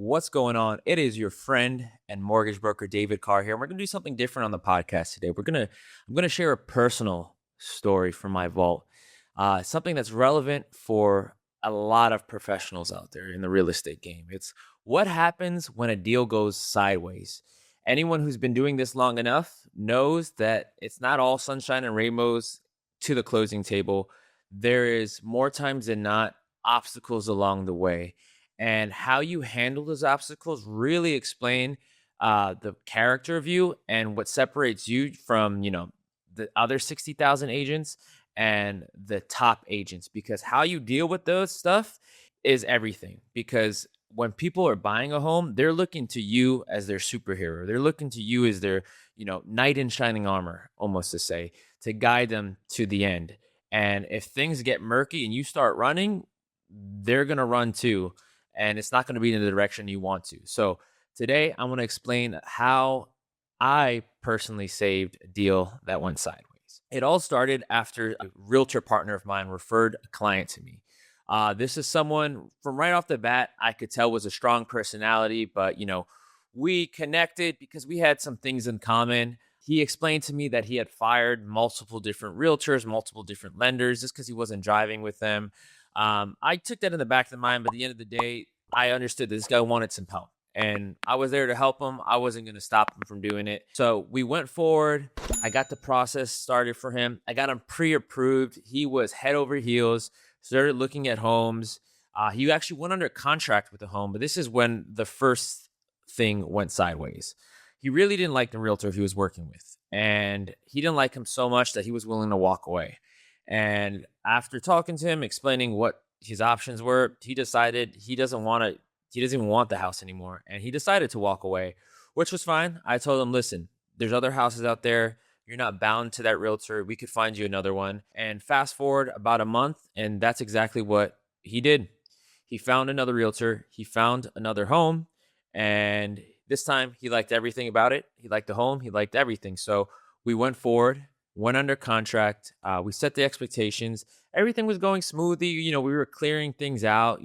What's going on? It is your friend and mortgage broker David Carr here. And we're going to do something different on the podcast today. I'm going to share a personal story from my vault, something that's relevant for a lot of professionals out there in the real estate game. It's what happens when a deal goes sideways. Anyone who's been doing this long enough knows that it's not all sunshine and rainbows to the closing table. There is more times than not obstacles along the way. And how you handle those obstacles really explain the character of you and what separates you from, the other 60,000 agents and the top agents, because how you deal with those stuff is everything. Because when people are buying a home, they're looking to you as their superhero. They're looking to you as their, knight in shining armor, almost to say, to guide them to the end. And if things get murky and you start running, they're going to run too. And it's not going to be in the direction you want to. So today I'm going to explain how I personally saved a deal that went sideways. It all started after a realtor partner of mine referred a client to me. This is someone from right off the bat I could tell was a strong personality, but we connected because we had some things in common. He explained to me that he had fired multiple different realtors, multiple different lenders, just because he wasn't driving with them. I took that in the back of the mind, but at the end of the day, I understood that this guy wanted some help and I was there to help him. I wasn't going to stop him from doing it. So we went forward. I got the process started for him. I got him pre-approved. He was head over heels, started looking at homes. He actually went under contract with the home, but this is when the first thing went sideways. He really didn't like the realtor he was working with, and he didn't like him so much that he was willing to walk away. And after talking to him, explaining what his options were, he decided he doesn't even want the house anymore. And he decided to walk away, which was fine. I told him, listen, there's other houses out there. You're not bound to that realtor. We could find you another one. And fast forward about a month, and that's exactly what he did. He found another realtor. He found another home. And this time he liked everything about it. He liked the home. He liked everything. So we went forward, went under contract. We set the expectations. Everything was going smoothly. We were clearing things out.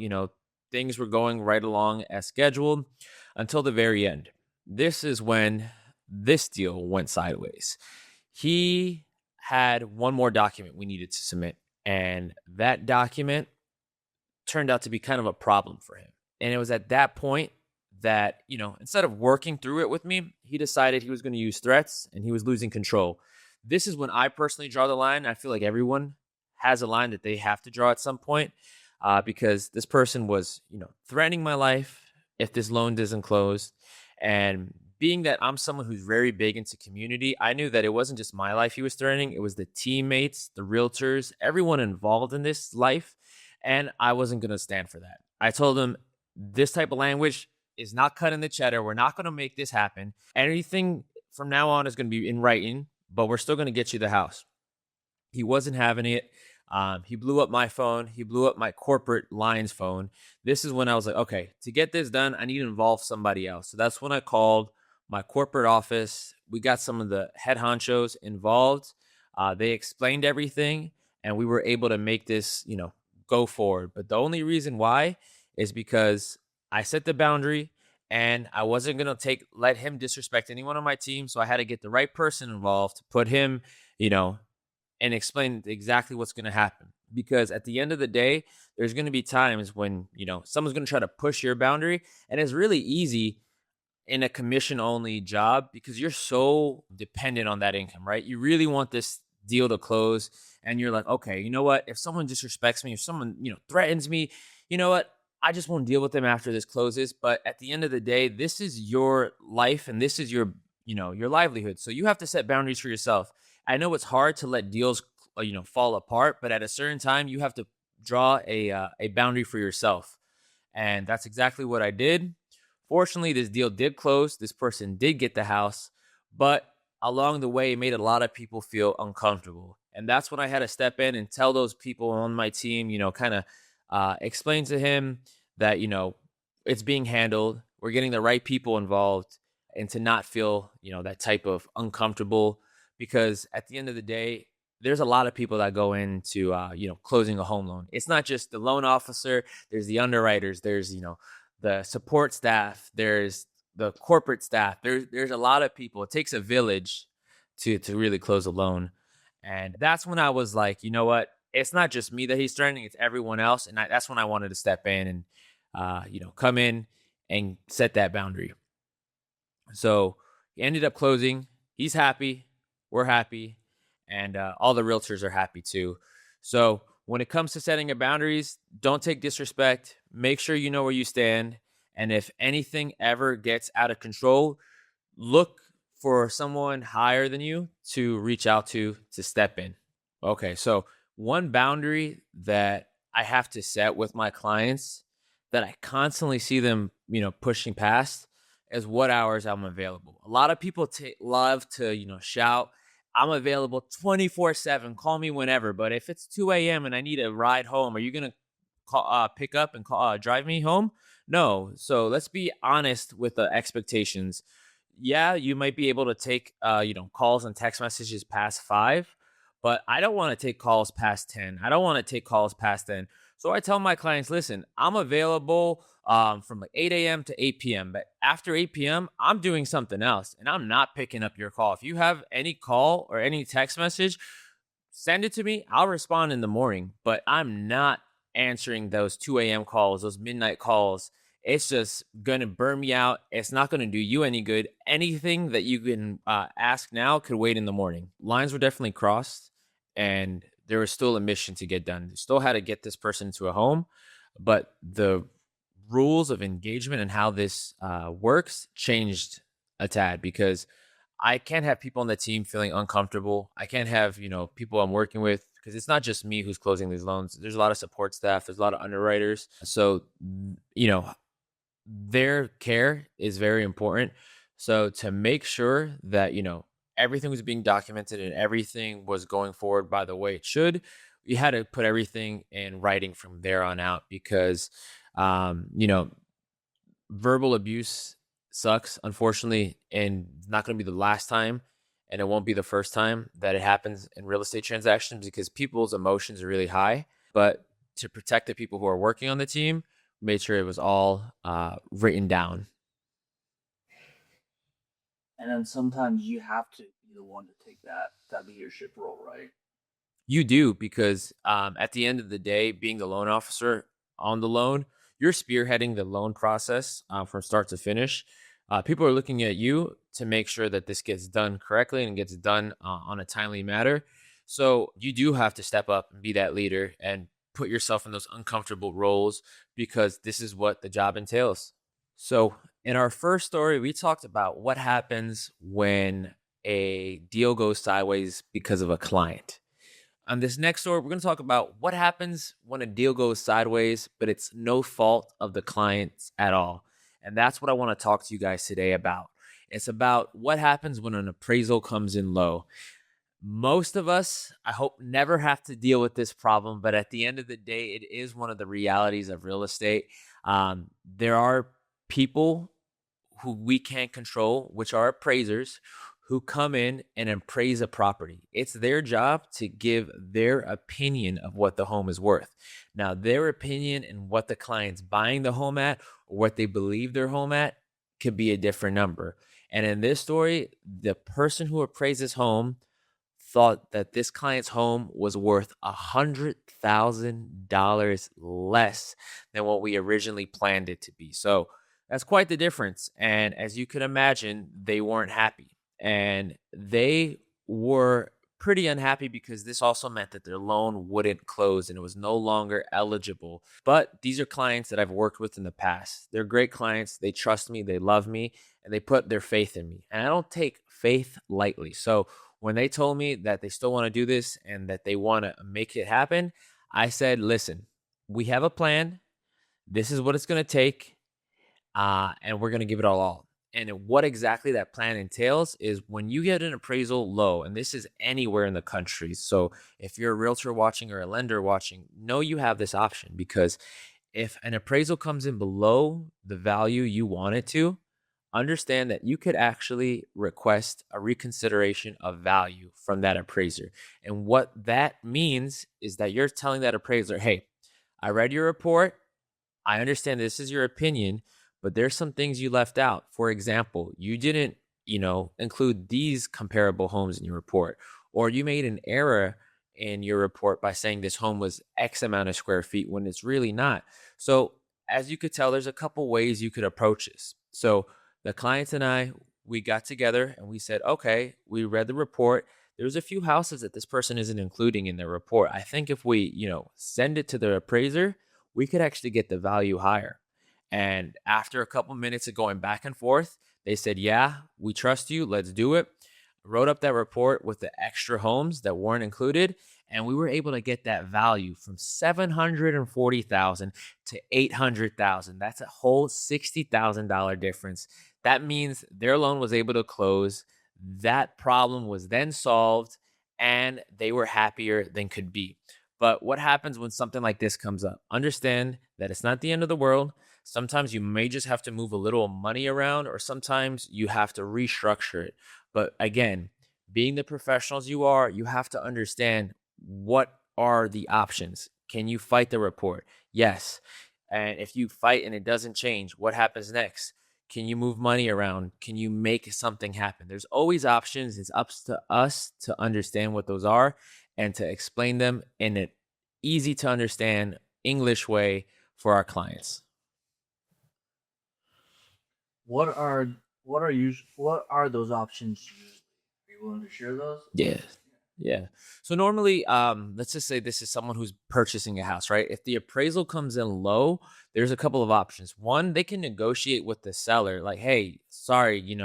Things were going right along as scheduled until the very end. This is when this deal went sideways. He had one more document we needed to submit, and that document turned out to be kind of a problem for him. And it was at that point that, instead of working through it with me, he decided he was going to use threats and he was losing control. This is when I personally draw the line. I feel like everyone has a line that they have to draw at some point, because this person was, threatening my life if this loan doesn't close. And being that I'm someone who's very big into community, I knew that it wasn't just my life he was threatening. It was the teammates, the realtors, everyone involved in this life. And I wasn't going to stand for that. I told him this type of language is not cutting the cheddar. We're not going to make this happen. Anything from now on is going to be in writing, but we're still going to get you the house. He wasn't having it. He blew up my phone. He blew up my corporate line's phone. This is when I was like, okay, to get this done, I need to involve somebody else. So that's when I called my corporate office. We got some of the head honchos involved. They explained everything, and we were able to make this, go forward. But the only reason why is because I set the boundary, and I wasn't going to let him disrespect anyone on my team. So I had to get the right person involved to put him, and explain exactly what's going to happen. Because at the end of the day, there's going to be times when, someone's going to try to push your boundary. And it's really easy in a commission-only job because you're so dependent on that income, right? You really want this deal to close. And you're like, okay, you know what? If someone disrespects me, if someone, threatens me, you know what? I just won't deal with them after this closes. But at the end of the day, this is your life and this is your livelihood. So you have to set boundaries for yourself. I know it's hard to let deals, fall apart, but at a certain time, you have to draw a boundary for yourself. And that's exactly what I did. Fortunately, this deal did close. This person did get the house, but along the way, it made a lot of people feel uncomfortable. And that's when I had to step in and tell those people on my team, kind of explain to him that, it's being handled. We're getting the right people involved, and to not feel, that type of uncomfortable. Because at the end of the day, there's a lot of people that go into, closing a home loan. It's not just the loan officer. There's the underwriters. There's, the support staff, there's the corporate staff. There's a lot of people. It takes a village to really close a loan. And that's when I was like, you know what? It's not just me that he's threatening, it's everyone else. And that's when I wanted to step in and come in and set that boundary. So he ended up closing. He's happy. We're happy. And all the realtors are happy too. So when it comes to setting your boundaries, don't take disrespect. Make sure you know where you stand. And if anything ever gets out of control, look for someone higher than you to reach out to step in. Okay, so one boundary that I have to set with my clients that I constantly see them, pushing past is what hours I'm available. A lot of people love to, shout, I'm available 24/7. Call me whenever. But if it's 2 a.m. and I need a ride home, are you gonna pick up and drive me home? No. So let's be honest with the expectations. Yeah, you might be able to take calls and text messages past 5, but I don't want to take calls past 10. I don't want to take calls past 10. So I tell my clients, listen, I'm available from like 8 a.m. to 8 p.m. But after 8 p.m., I'm doing something else and I'm not picking up your call. If you have any call or any text message, send it to me. I'll respond in the morning, but I'm not answering those 2 a.m. calls, those midnight calls. It's just going to burn me out. It's not going to do you any good. Anything that you can ask now could wait in the morning. Lines were definitely crossed, and there was still a mission to get done. Still had to get this person to a home, but the rules of engagement and how this works changed a tad because I can't have people on the team feeling uncomfortable. I can't have, people I'm working with because it's not just me who's closing these loans. There's a lot of support staff. There's a lot of underwriters. So, their care is very important. So to make sure that, everything was being documented and everything was going forward by the way it should, we had to put everything in writing from there on out because, verbal abuse sucks, unfortunately, and it's not going to be the last time, and it won't be the first time that it happens in real estate transactions because people's emotions are really high. But to protect the people who are working on the team, made sure it was all written down. And then sometimes you have to be the one to take that leadership role, right? You do because at the end of the day, being the loan officer on the loan, you're spearheading the loan process from start to finish. People are looking at you to make sure that this gets done correctly and gets done on a timely manner. So you do have to step up and be that leader and put yourself in those uncomfortable roles because this is what the job entails. So in our first story, we talked about what happens when a deal goes sideways because of a client. On this next story, we're going to talk about what happens when a deal goes sideways, but it's no fault of the clients at all. And that's what I want to talk to you guys today about. It's about what happens when an appraisal comes in low. Most of us, I hope, never have to deal with this problem, but at the end of the day, it is one of the realities of real estate. There are people who we can't control, which are appraisers, who come in and appraise a property. It's their job to give their opinion of what the home is worth. Now, their opinion and what the client's buying the home at or what they believe their home at could be a different number. And in this story, the person who appraised this home thought that this client's home was worth $100,000 less than what we originally planned it to be. So that's quite the difference. And as you can imagine, they weren't happy. And they were pretty unhappy because this also meant that their loan wouldn't close and it was no longer eligible. But these are clients that I've worked with in the past. They're great clients. They trust me. They love me. And they put their faith in me. And I don't take faith lightly. So when they told me that they still want to do this and that they want to make it happen, I said, listen, we have a plan. This is what it's going to take. And we're going to give it all. And what exactly that plan entails is when you get an appraisal low, and this is anywhere in the country. So if you're a realtor watching or a lender watching, know you have this option because if an appraisal comes in below the value you want it to, understand that you could actually request a reconsideration of value from that appraiser. And what that means is that you're telling that appraiser, hey, I read your report. I understand this is your opinion, but there's some things you left out. For example, you didn't, include these comparable homes in your report, or you made an error in your report by saying this home was X amount of square feet when it's really not. So, as you could tell, there's a couple ways you could approach this. So, the clients and I, we got together and we said, okay, we read the report. There's a few houses that this person isn't including in their report. I think if we, send it to the appraiser, we could actually get the value higher. And after a couple minutes of going back and forth, they said, yeah, we trust you. Let's do it. Wrote up that report with the extra homes that weren't included. And we were able to get that value from 740,000 to 800,000. That's a whole $60,000 difference. That means their loan was able to close. That problem was then solved and they were happier than could be. But what happens when something like this comes up? Understand that it's not the end of the world. Sometimes you may just have to move a little money around, or sometimes you have to restructure it. But again, being the professionals you are, you have to understand what are the options. Can you fight the report? Yes. And if you fight and it doesn't change, what happens next? Can you move money around? Can you make something happen? There's always options. It's up to us to understand what those are and to explain them in an easy to understand English way for our clients. What are what are those options usually? Are you willing to share those? Yeah. Yeah. So normally, let's just say this is someone who's purchasing a house, right? If the appraisal comes in low, there's a couple of options. One, they can negotiate with the seller, like, hey, sorry,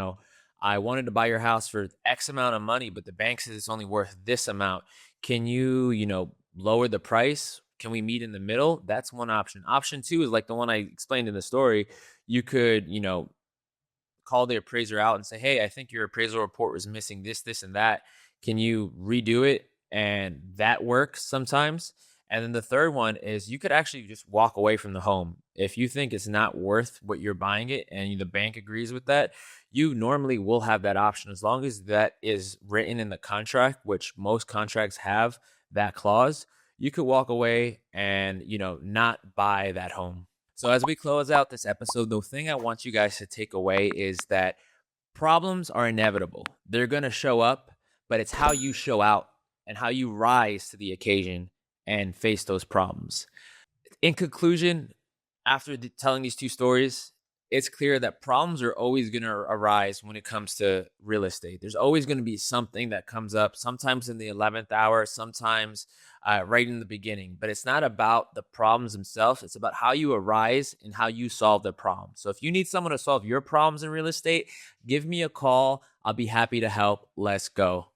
I wanted to buy your house for X amount of money, but the bank says it's only worth this amount. Can you, lower the price? Can we meet in the middle? That's one option. Option two is like the one I explained in the story. You could, call the appraiser out and say, hey, I think your appraisal report was missing this, this, and that. Can you redo it? And that works sometimes. And then the third one is you could actually just walk away from the home. If you think it's not worth what you're buying it and the bank agrees with that, you normally will have that option as long as that is written in the contract, which most contracts have that clause. You could walk away and, not buy that home. So as we close out this episode, the thing I want you guys to take away is that problems are inevitable. They're going to show up, but it's how you show out and how you rise to the occasion and face those problems. In conclusion, after telling these two stories, it's clear that problems are always going to arise when it comes to real estate. There's always going to be something that comes up, sometimes in the 11th hour, sometimes right in the beginning. But it's not about the problems themselves. It's about how you arise and how you solve the problem. So if you need someone to solve your problems in real estate, give me a call. I'll be happy to help. Let's go.